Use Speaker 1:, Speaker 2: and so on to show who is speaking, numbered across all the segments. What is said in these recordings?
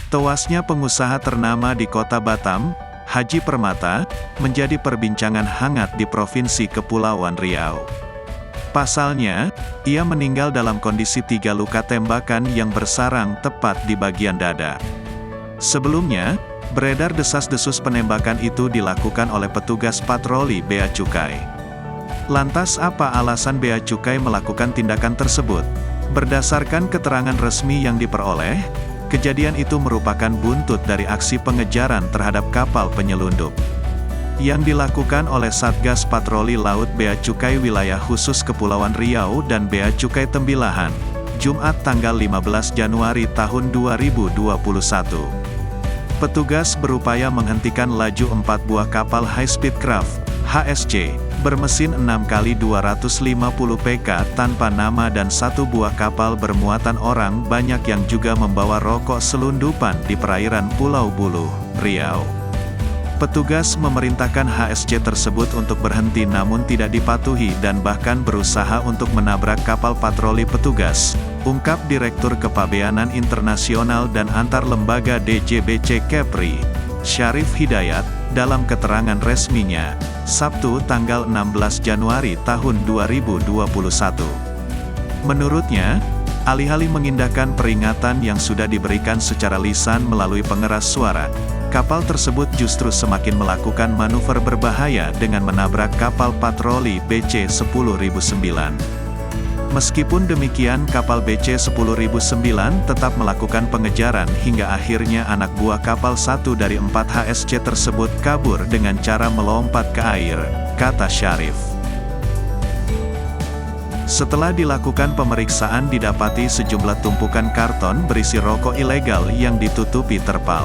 Speaker 1: Tewasnya pengusaha ternama di kota Batam, Haji Permata, menjadi perbincangan hangat di Provinsi Kepulauan Riau. Pasalnya, ia meninggal dalam kondisi 3 luka tembakan yang bersarang tepat di bagian dada. Sebelumnya, beredar desas-desus penembakan itu dilakukan oleh petugas patroli Bea Cukai. Lantas apa alasan Bea Cukai melakukan tindakan tersebut? Berdasarkan keterangan resmi yang diperoleh, kejadian itu merupakan buntut dari aksi pengejaran terhadap kapal penyelundup yang dilakukan oleh Satgas Patroli Laut Bea Cukai Wilayah Khusus Kepulauan Riau dan Bea Cukai Tembilahan, Jumat tanggal 15 Januari tahun 2021. Petugas berupaya menghentikan laju 4 buah kapal high-speed craft, HSC, bermesin 6x250 PK tanpa nama dan 1 buah kapal bermuatan orang banyak yang juga membawa rokok selundupan di perairan Pulau Buluh, Riau. Petugas memerintahkan HSC tersebut untuk berhenti namun tidak dipatuhi dan bahkan berusaha untuk menabrak kapal patroli petugas, ungkap Direktur Kepabeanan Internasional dan Antar Lembaga DJBC Kepri, Syarif Hidayat, dalam keterangan resminya, Sabtu tanggal 16 Januari tahun 2021. Menurutnya, alih-alih mengindahkan peringatan yang sudah diberikan secara lisan melalui pengeras suara, kapal tersebut justru semakin melakukan manuver berbahaya dengan menabrak kapal patroli BC-10.009. Meskipun demikian, kapal BC-10.009 tetap melakukan pengejaran hingga akhirnya anak buah kapal 1 dari 4 HSC tersebut kabur dengan cara melompat ke air, kata Syarif. Setelah dilakukan pemeriksaan didapati sejumlah tumpukan karton berisi rokok ilegal yang ditutupi terpal.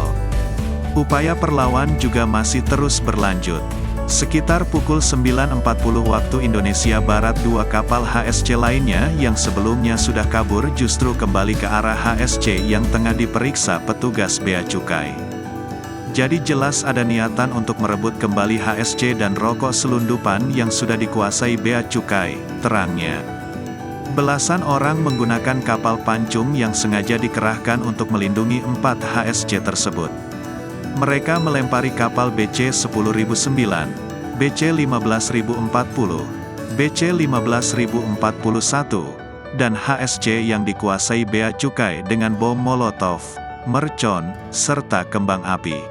Speaker 1: Upaya perlawan juga masih terus berlanjut. Sekitar pukul 9.40 waktu Indonesia Barat 2 kapal HSC lainnya yang sebelumnya sudah kabur justru kembali ke arah HSC yang tengah diperiksa petugas Bea Cukai. Jadi jelas ada niatan untuk merebut kembali HSC dan rokok selundupan yang sudah dikuasai Bea Cukai, terangnya. Belasan orang menggunakan kapal pancung yang sengaja dikerahkan untuk melindungi 4 HSC tersebut. Mereka melempari kapal BC-10.009, BC-15.040, BC-15.041, dan HSC yang dikuasai Bea Cukai dengan bom molotov, mercon, serta kembang api.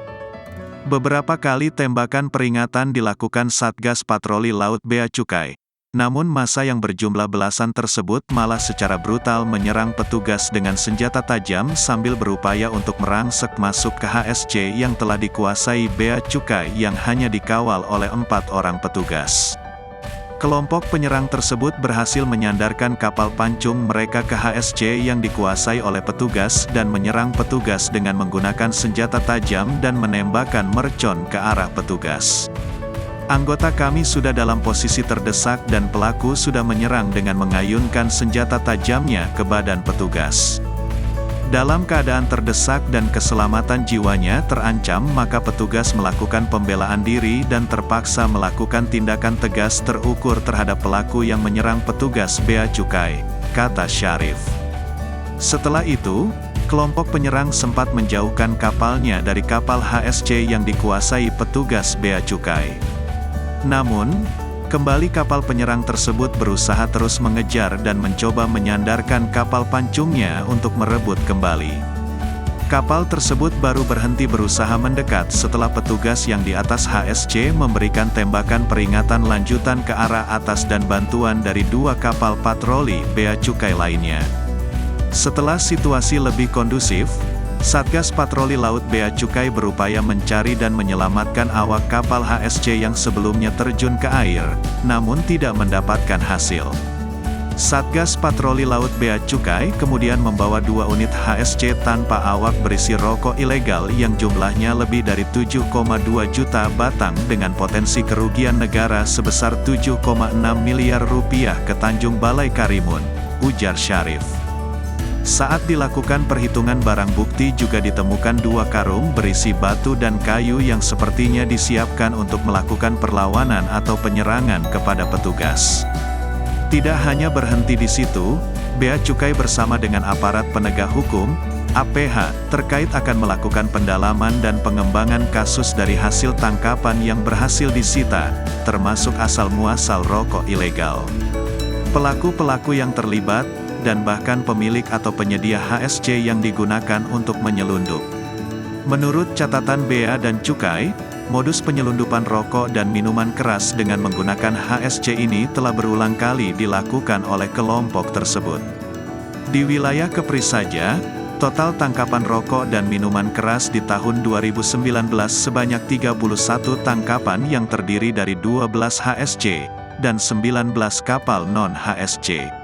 Speaker 1: Beberapa kali tembakan peringatan dilakukan Satgas Patroli Laut Bea Cukai. Namun massa yang berjumlah belasan tersebut malah secara brutal menyerang petugas dengan senjata tajam sambil berupaya untuk merangsek masuk ke HSC yang telah dikuasai Bea Cukai yang hanya dikawal oleh 4 orang petugas. Kelompok penyerang tersebut berhasil menyandarkan kapal pancung mereka ke HSC yang dikuasai oleh petugas dan menyerang petugas dengan menggunakan senjata tajam dan menembakkan mercon ke arah petugas. Anggota kami sudah dalam posisi terdesak dan pelaku sudah menyerang dengan mengayunkan senjata tajamnya ke badan petugas. Dalam keadaan terdesak dan keselamatan jiwanya terancam maka petugas melakukan pembelaan diri dan terpaksa melakukan tindakan tegas terukur terhadap pelaku yang menyerang petugas Bea Cukai, kata Syarif. Setelah itu, kelompok penyerang sempat menjauhkan kapalnya dari kapal HSC yang dikuasai petugas Bea Cukai. Namun, kembali kapal penyerang tersebut berusaha terus mengejar dan mencoba menyandarkan kapal pancungnya untuk merebut kembali. Kapal tersebut baru berhenti berusaha mendekat setelah petugas yang di atas HSC memberikan tembakan peringatan lanjutan ke arah atas dan bantuan dari 2 kapal patroli Bea Cukai lainnya. Setelah situasi lebih kondusif, Satgas Patroli Laut Bea Cukai berupaya mencari dan menyelamatkan awak kapal HSC yang sebelumnya terjun ke air, namun tidak mendapatkan hasil. Satgas Patroli Laut Bea Cukai kemudian membawa 2 unit HSC tanpa awak berisi rokok ilegal yang jumlahnya lebih dari 7,2 juta batang dengan potensi kerugian negara sebesar 7,6 miliar rupiah ke Tanjung Balai Karimun, ujar Syarif. Saat dilakukan perhitungan barang bukti juga ditemukan 2 karung berisi batu dan kayu yang sepertinya disiapkan untuk melakukan perlawanan atau penyerangan kepada petugas. Tidak hanya berhenti di situ, Bea Cukai bersama dengan aparat penegak hukum, APH, terkait akan melakukan pendalaman dan pengembangan kasus dari hasil tangkapan yang berhasil disita, termasuk asal-muasal rokok ilegal. Pelaku-pelaku yang terlibat, dan bahkan pemilik atau penyedia HSC yang digunakan untuk menyelundup. Menurut catatan Bea dan Cukai, modus penyelundupan rokok dan minuman keras dengan menggunakan HSC ini telah berulang kali dilakukan oleh kelompok tersebut. Di wilayah Kepri saja, total tangkapan rokok dan minuman keras di tahun 2019 sebanyak 31 tangkapan yang terdiri dari 12 HSC, dan 19 kapal non-HSC.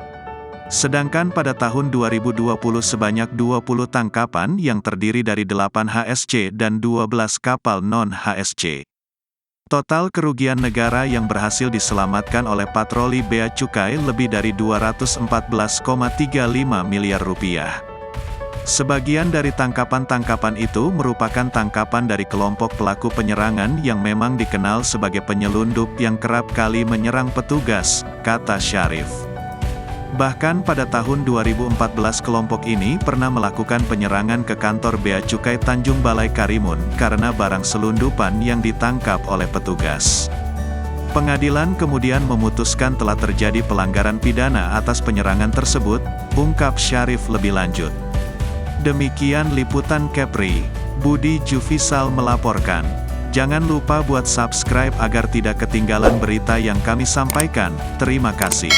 Speaker 1: Sedangkan pada tahun 2020 sebanyak 20 tangkapan yang terdiri dari 8 HSC dan 12 kapal non-HSC. Total kerugian negara yang berhasil diselamatkan oleh patroli Bea Cukai lebih dari 214,35 miliar rupiah. Sebagian dari tangkapan-tangkapan itu merupakan tangkapan dari kelompok pelaku penyerangan yang memang dikenal sebagai penyelundup yang kerap kali menyerang petugas, kata Syarif. Bahkan pada tahun 2014 kelompok ini pernah melakukan penyerangan ke kantor Bea Cukai Tanjung Balai Karimun karena barang selundupan yang ditangkap oleh petugas. Pengadilan kemudian memutuskan telah terjadi pelanggaran pidana atas penyerangan tersebut, ungkap Syarif lebih lanjut. Demikian liputan Kepri, Budi Jufisal melaporkan. Jangan lupa buat subscribe agar tidak ketinggalan berita yang kami sampaikan. Terima kasih.